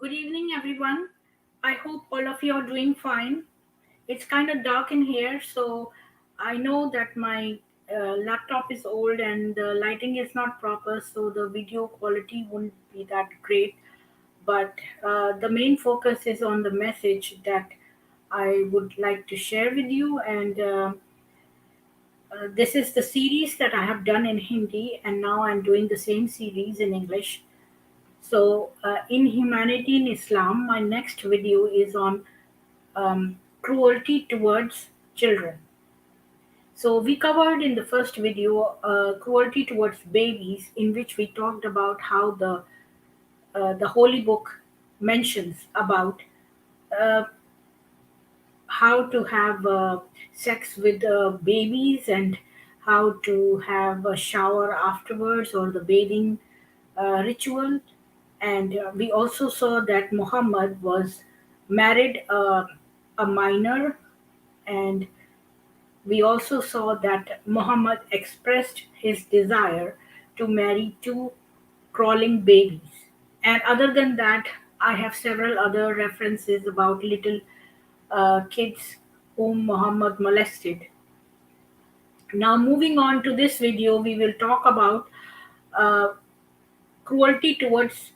Good evening, everyone. I hope all of you are doing fine. It's kind of dark in here, so I know that my laptop is old and the lighting is not proper, so the video quality won't be that great. But the main focus is on the message that I would like to share with you. And This is the series that I have done in Hindi, and now I'm doing the same series in English. Inhumanity in Islam, my next video is on cruelty towards children. So, we covered in the first video cruelty towards babies, in which we talked about how the Holy Book mentions about uh, how to have sex with babies and how to have a shower afterwards or the bathing ritual. And we also saw that Muhammad was married a minor, and we also saw that Muhammad expressed his desire to marry two crawling babies. And other than that, I have several other references about little kids whom Muhammad molested. Now, moving on to this video, we will talk about uh, cruelty towards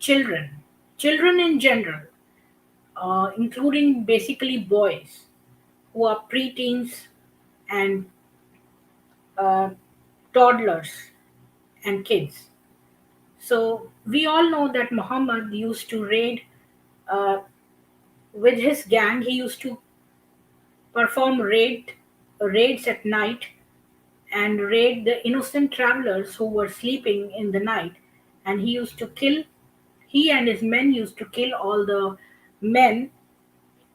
children. Children in general, including basically boys who are preteens and uh, toddlers and kids. So we all know that Muhammad used to raid uh, with his gang. He used to perform raids at night and raid the innocent travelers who were sleeping in the night. And he used to kill. He and his men used to kill all the men.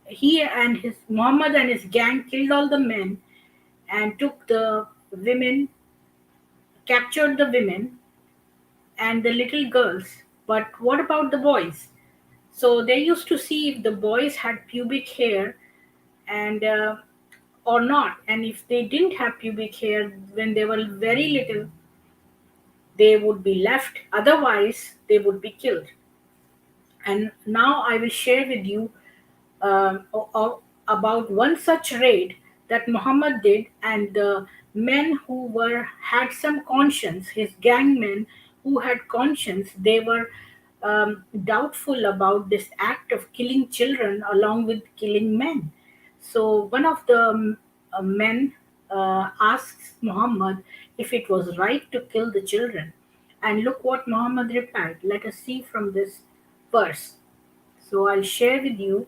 He and his Muhammad and his gang killed all the men and took the women, captured the women and the little girls. But what about the boys? So they used to see if the boys had pubic hair and or not, and if they didn't have pubic hair when they were very little, they would be left. Otherwise, they would be killed. And now I will share with you about one such raid that Muhammad did, and the men who were had some conscience, his gang men who had conscience, they were doubtful about this act of killing children along with killing men. So one of the men asks Muhammad if it was right to kill the children. And look what Muhammad replied. Let us see from this verse. So I'll share with you.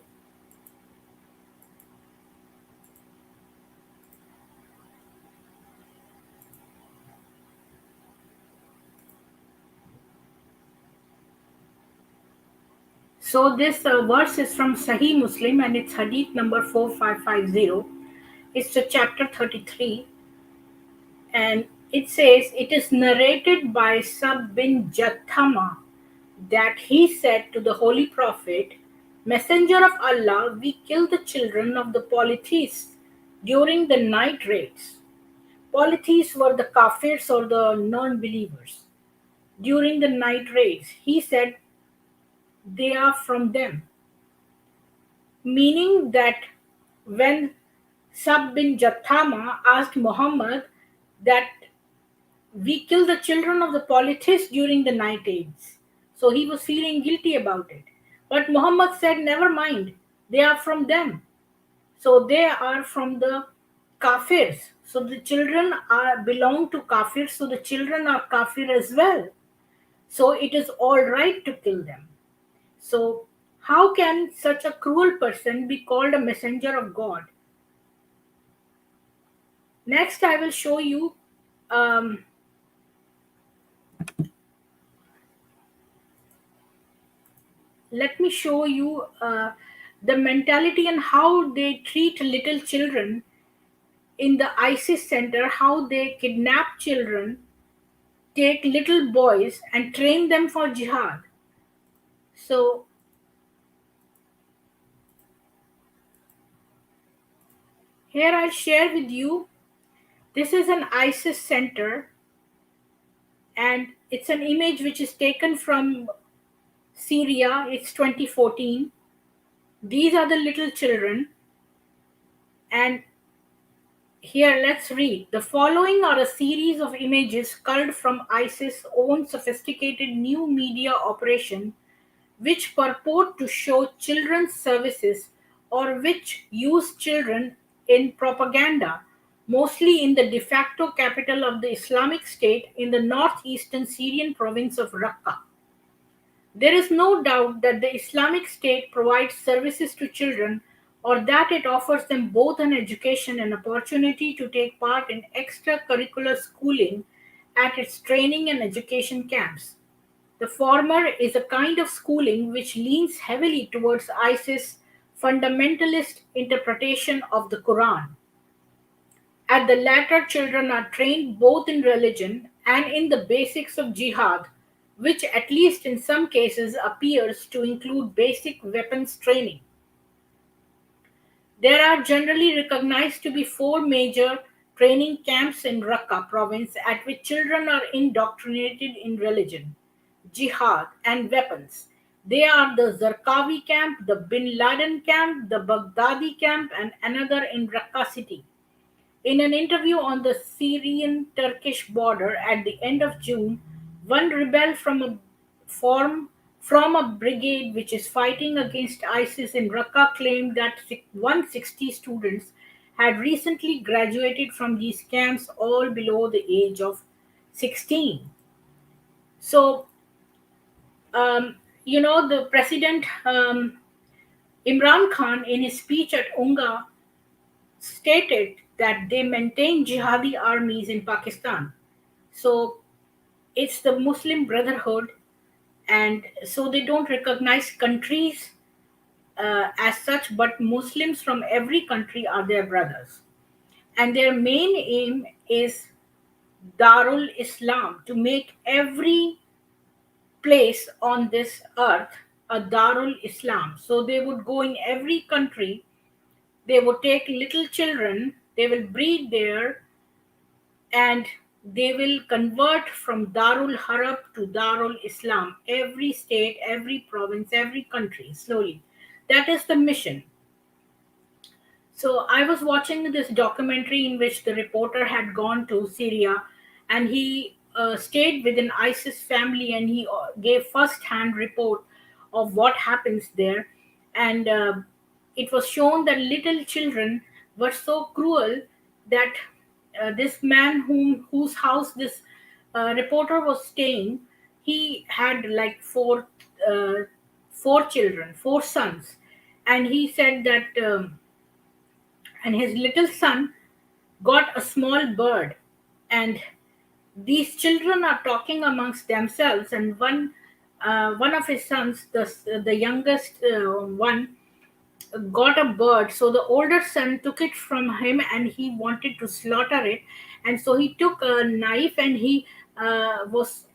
So this verse is from Sahih Muslim and it's Hadith number 4550. It's a chapter 33, and it says it is narrated by Sab bin Jathama that he said to the Holy Prophet, Messenger of Allah, we kill the children of the polytheists during the night raids. Polytheists were the kafirs or the non-believers. During the night raids, he said they are from them, meaning that when Sab bin Jathama asked Muhammad that we kill the children of the polytheists during the night aids. So he was feeling guilty about it. But Muhammad said, never mind, they are from them. So they are from the kafirs. So the children are belong to kafirs, so the children are kafir as well. So it is all right to kill them. So how can such a cruel person be called a messenger of God? Next, I will show you. Um, Let me show you the mentality and how they treat little children in the ISIS center. How they kidnap children, take little boys, and train them for jihad. So here I'll share with you. This is an ISIS center, and it's an image which is taken from Syria, it's 2014. These are the little children. And here, let's read. The following are a series of images culled from ISIS' own sophisticated new media operation, which purport to show children's services or which use children in propaganda, mostly in the de facto capital of the Islamic State in the northeastern Syrian province of Raqqa. There is no doubt that the Islamic State provides services to children or that it offers them both an education and opportunity to take part in extracurricular schooling at its training and education camps. The former is a kind of schooling which leans heavily towards ISIS' fundamentalist interpretation of the Quran. At the latter, children are trained both in religion and in the basics of jihad, which, at least in some cases, appears to include basic weapons training. There are generally recognized to be four major training camps in Raqqa province at which children are indoctrinated in religion, jihad, and weapons. They are the Zarqawi camp, the Bin Laden camp, the Baghdadi camp, and another in Raqqa city. In an interview on the Syrian Turkish border at the end of June, one rebel form, from a brigade which is fighting against ISIS in Raqqa claimed that 160 students had recently graduated from these camps, all below the age of 16. So, the President Imran Khan, in his speech at UNGA, stated that they maintain jihadi armies in Pakistan. So it's the Muslim Brotherhood, and so they don't recognize countries as such, but Muslims from every country are their brothers. And their main aim is Darul Islam, to make every place on this earth a Darul Islam. So they would go in every country, they would take little children, they will breed there, and they will convert from Darul Harab to Darul Islam, every state, every province, every country, slowly. That is the mission. So I was watching this documentary in which the reporter had gone to Syria, and he stayed with an ISIS family, and he gave first-hand report of what happens there. And it was shown that little children were so cruel that this man whose house this reporter was staying, he had like uh, four children, four sons, and he said that. And his little son got a small bird, and these children are talking amongst themselves, and one of his sons, the youngest one, got a bird. So the older son took it from him and he wanted to slaughter it, and so he took a knife, and he was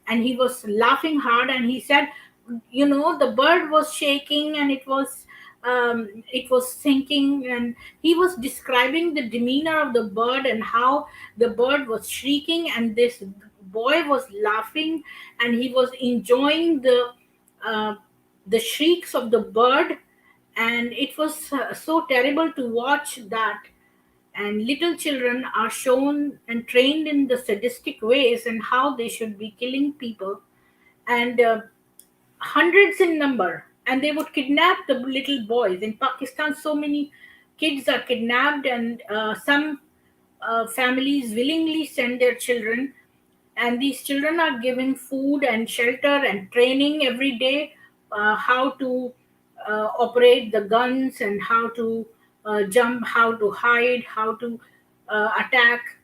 laughing hard, and he said, the bird was shaking, and it was sinking, and he was describing the demeanor of the bird and how the bird was shrieking, and this boy was laughing, and he was enjoying uh, the shrieks of the bird. And it was so terrible to watch that. And little children are shown and trained in the sadistic ways and how they should be killing people, and hundreds in number, and they would kidnap the little boys. In Pakistan, so many kids are kidnapped, and some families willingly send their children, and these children are given food and shelter and training every day, how to operate the guns, and how to jump, how to hide, how to attack.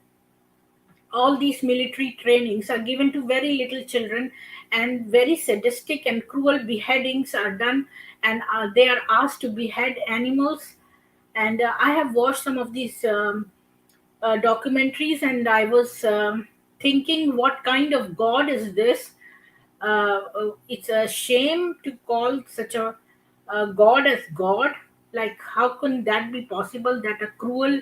All these military trainings are given to very little children, and very sadistic and cruel beheadings are done, and they are asked to behead animals. And I have watched some of these documentaries, and I was thinking, what kind of God is this? It's a shame to call such a God as God. Like, how can that be possible, that a cruel,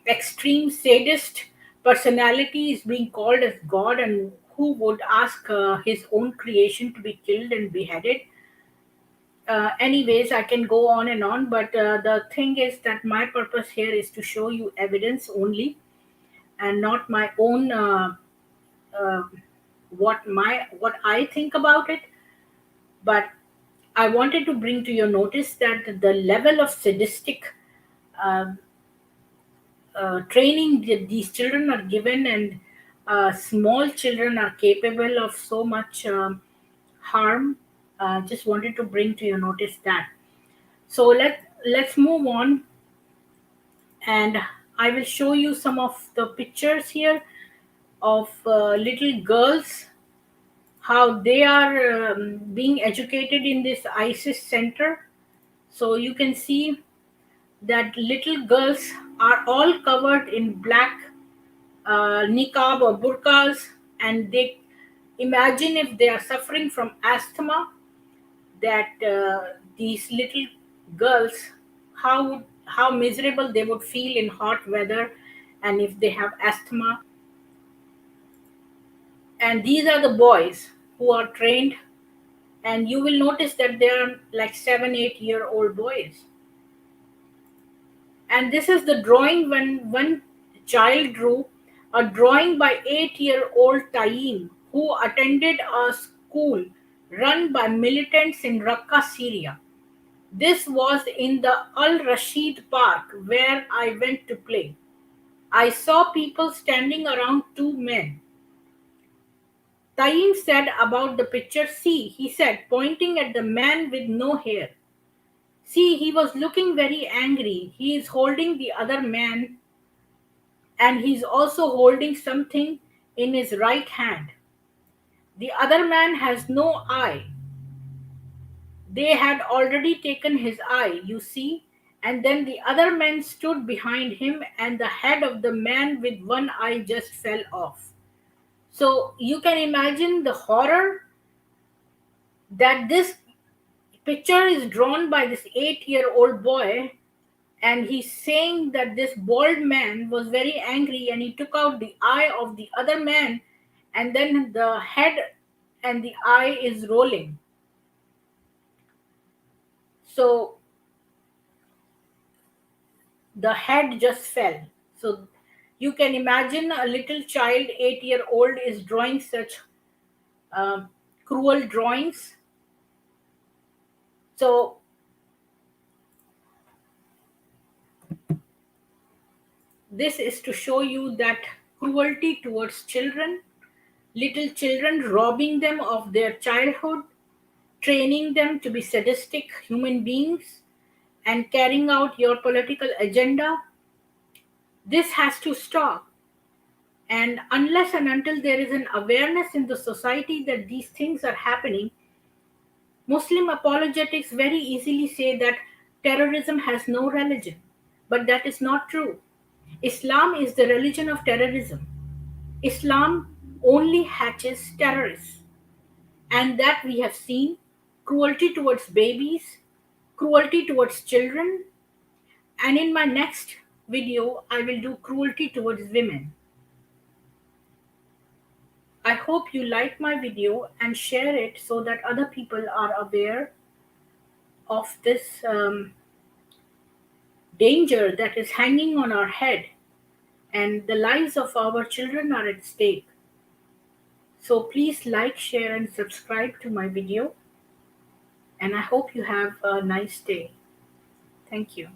extreme sadist personality is being called as God? And who would ask his own creation to be killed and beheaded? Anyways, I can go on and on, but the thing is that my purpose here is to show you evidence only, and not my own uh, what I think about it. But I wanted to bring to your notice that the level of sadistic uh, training that these children are given, and small children are capable of so much harm. Just wanted to bring to your notice that. So let's move on, and I will show you some of the pictures here of little girls, how they are being educated in this ISIS center. So you can see that little girls are all covered in black niqab or burqas, and they imagine if they are suffering from asthma, that these little girls, how miserable they would feel in hot weather, and if they have asthma. And these are the boys who are trained, and you will notice that they are like 7 8 year old boys. And this is the drawing when one child drew a drawing by 8 year old Taim, who attended a school run by militants in Raqqa, Syria. This was in the Al Rashid Park where I went to play. I saw people standing around two men. Taim said about the picture, "See," he said, pointing at the man with no hair. "See, he was looking very angry. He is holding the other man, and he's also holding something in his right hand. The other man has no eye. They had already taken his eye, you see, and then the other man stood behind him, and the head of the man with one eye just fell off." So you can imagine the horror that this picture is drawn by this 8 year old boy, and he's saying that this bald man was very angry and he took out the eye of the other man, and then the head and the eye is rolling. So the head just fell. So you can imagine a little child, 8 year old, is drawing such um, cruel drawings. So this is to show you that cruelty towards children, little children, robbing them of their childhood, training them to be sadistic human beings, and carrying out your political agenda. This has to stop. And unless and until there is an awareness in the society that these things are happening, Muslim apologetics very easily say that terrorism has no religion. But that is not true. Islam is the religion of terrorism. Islam only hatches terrorists. And that we have seen: cruelty towards babies, cruelty towards children, and in my next video, I will do cruelty towards women. I hope you like my video and share it so that other people are aware of this danger that is hanging on our head, and the lives of our children are at stake. So please like, share, and subscribe to my video, and I hope you have a nice day. Thank you.